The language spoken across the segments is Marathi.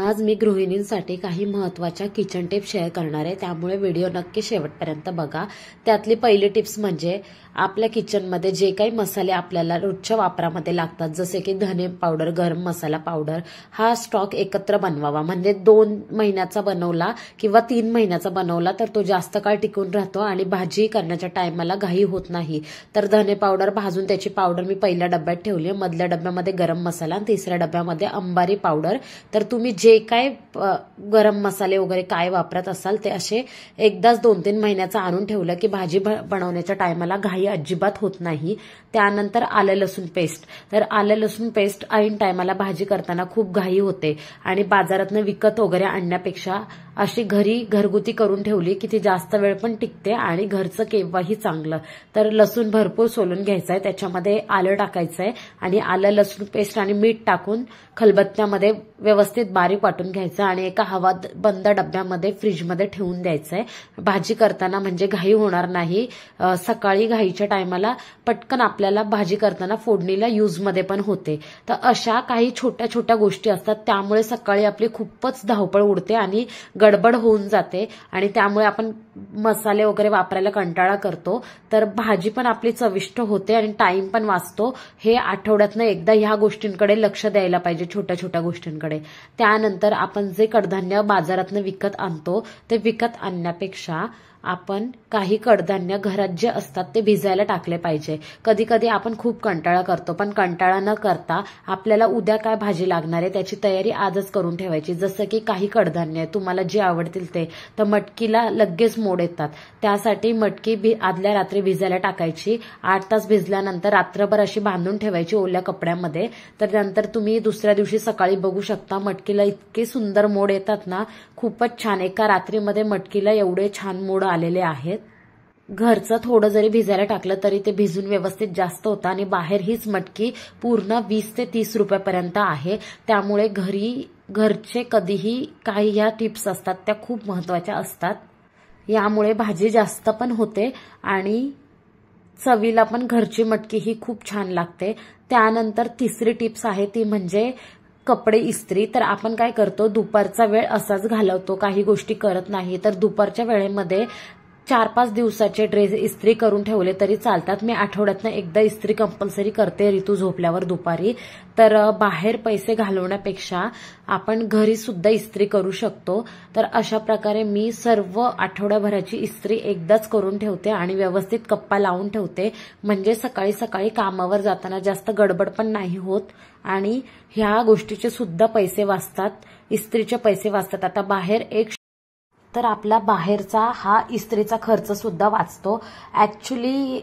आज मी गृहिणींसाठी काही महत्त्वाच्या किचन टिप्स शेअर करणार आहे, त्यामुळे व्हिडिओ नक्की शेवटपर्यंत बघा। त्यातली पहिली टिप्स म्हणजे आपल्या किचनमध्ये जे काही मसाले आपल्याला रोजच्या वापरामध्ये लागतात, जसे की धने पावडर, गरम मसाला पावडर, हा स्टॉक एकत्र बनवावा। म्हणजे 2 महिन्याचा बनवला किंवा 3 महिन्याचा बनवला तर तो जास्त काळ टिकून राहतो आणि भाजी करण्याच्या टायमाला घाई होत नाही। तर धने पावडर भाजून त्याची पावडर मी पहिल्या डब्यात ठेवली आहे, मधल्या डब्यामध्ये गरम मसाला आणि तिसऱ्या डब्यामध्ये अंबारी पावडर। तर तुम्ही जे काय गरम मसाले वगैरे काय वापरत असाल ते असे एकदाच 2-3 महिन्याचा आणून ठेवलं की भाजी बनवण्याच्या टायमाला घाई अजिबात होत नाही। त्यानंतर आलं लसूण पेस्ट, तर आलं लसूण पेस्ट ऐन टायमाला भाजी करताना खूप घाई होते आणि बाजारातनं विकत वगैरे आणण्यापेक्षा अशी घरगुती करून ठेवली की ती जास्त वेळ पण टिकते आणि घरचं केव्हाही चांगलं। तर लसूण भरपूर सोलून घ्यायचंय, त्याच्यामध्ये आलं टाकायचंय आणि आलं लसूण पेस्ट आणि मीठ टाकून खलबत्त्यामध्ये व्यवस्थित बारीक वाटून घ्यायचं आणि एका हवाबंद डब्यामध्ये फ्रीजमध्ये ठेवून द्यायचंय। भाजी करताना म्हणजे घाई होणार नाही, सकाळी घाईच्या टायमाला पटकन आपल्याला भाजी करताना फोडणीला यूजमध्ये पण होते। तर अशा काही छोट्या छोट्या गोष्टी असतात, त्यामुळे सकाळी आपली खूपच धावपळ उडते आणि गडबड होऊन जाते आणि त्यामुळे आपण मसाले वगैरे वापरायला कंटाळा करतो। तर भाजी पण आपली चविष्ट होते आणि टाइम पण वाचतो। हे आठवड्यातनं एकदा ह्या गोष्टींकडे लक्ष द्यायला पाहिजे, छोट्या छोट्या गोष्टींकडे। त्यानंतर आपण जे कडधान्य बाजारातनं विकत आणतो ते विकत आणण्यापेक्षा आपण काही कडधान्य घरात जे असतात ते भिजायला टाकले पाहिजे। कधी कधी आपण खूप कंटाळा करतो, पण कंटाळा न करता आपल्याला उद्या काय भाजी लागणार आहे त्याची तयारी आजच करून ठेवायची। जसं की काही कडधान्य तुम्हाला जे आवडतील ते, तर मटकीला लगेच मोड येतात, त्यासाठी मटकी आदल्या रात्री भिजायला टाकायची। 8 तास भिजल्यानंतर रात्रभर अशी बांधून ठेवायची ओल्या कपड्यामध्ये। तर नंतर तुम्ही दुसऱ्या दिवशी सकाळी बघू शकता मटकीला इतके सुंदर मोड येतात ना, खूपच छान। एका रात्रीमध्ये मटकीला एवढे छान मोड आलेले आहेत। घरचं थोडं जरी भिजायला टाकलं तरी ते भिजून व्यवस्थित जास्त होतं आणि बाहेर हीच मटकी पूर्ण 20 ते 30 रुपयापर्यंत आहे। त्यामुळे घरचे कधीही काही ह्या टिप्स असतात त्या खूप महत्त्वाच्या असतात। यामुळे भाजी जास्त पण होते आणि चवीला पण घरची मटकी ही खूप छान लागते। त्यानंतर तिसरी टिप्स आहे ती म्हणजे कपडे इस्त्री। तर आपण काय करतो, दुपारचा वेळ असाच घालवतो, काही गोष्टी करत नाही। तर दुपारच्या वेळेमध्ये 4-5 दिवसाचे ड्रेस इस्त्री करून ठेवले तरी चालतात। मी आठवड्यातनं एकदा इस्त्री कंपल्सरी करते ऋतू झोपल्यावर दुपारी। तर बाहेर पैसे घालवण्यापेक्षा आपण घरी सुद्धा इस्त्री करू शकतो। तर अशा प्रकारे मी सर्व आठवड्याभराची इस्त्री एकदाच करून ठेवते आणि व्यवस्थित कप्पा लावून ठेवते, म्हणजे सकाळी सकाळी कामावर जाताना जास्त गडबड पण नाही होत आणि ह्या गोष्टीचे सुद्धा पैसे वाचतात, इस्त्रीचे पैसे वाचतात। आता बाहेर तर आपला बाहेरचा हा इस्त्रीचा खर्च सुद्धा वाचतो। ऍक्च्युली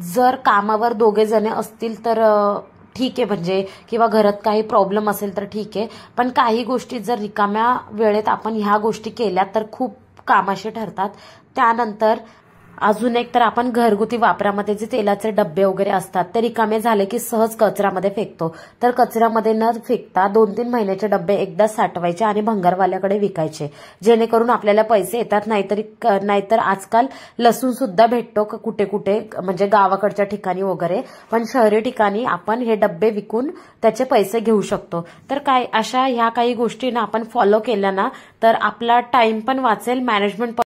जर कामावर दोघे जण असतील तर ठीक आहे, म्हणजे किंवा घरात काही प्रॉब्लेम असेल तर ठीक आहे, पण काही गोष्टी जर रिकाम्या वेळेत आपण ह्या गोष्टी केल्या तर खूप कामाशी ठरतात। त्यानंतर अजून एक, तर आपण घरगुती वापरामध्ये जे तेलाचे डब्बे वगैरे असतात ते रिकामे झाले की सहज कचऱ्यामध्ये फेकतो। तर कचऱ्यामध्ये न फेकता 2-3 महिन्याचे डब्बे एकदा साठवायचे आणि भंगारवाल्याकडे विकायचे, जेणेकरून आपल्याला पैसे येतात। नाहीतर आजकाल लसूण सुद्धा भेटतो कुठे कुठे, म्हणजे गावाकडच्या ठिकाणी वगैरे, पण शहरी ठिकाणी आपण हे डब्बे विकून त्याचे पैसे घेऊ शकतो। तर ह्या काही गोष्टी ना आपण फॉलो केल्या ना तर आपला टाइम पण वाचेल, मॅनेजमेंट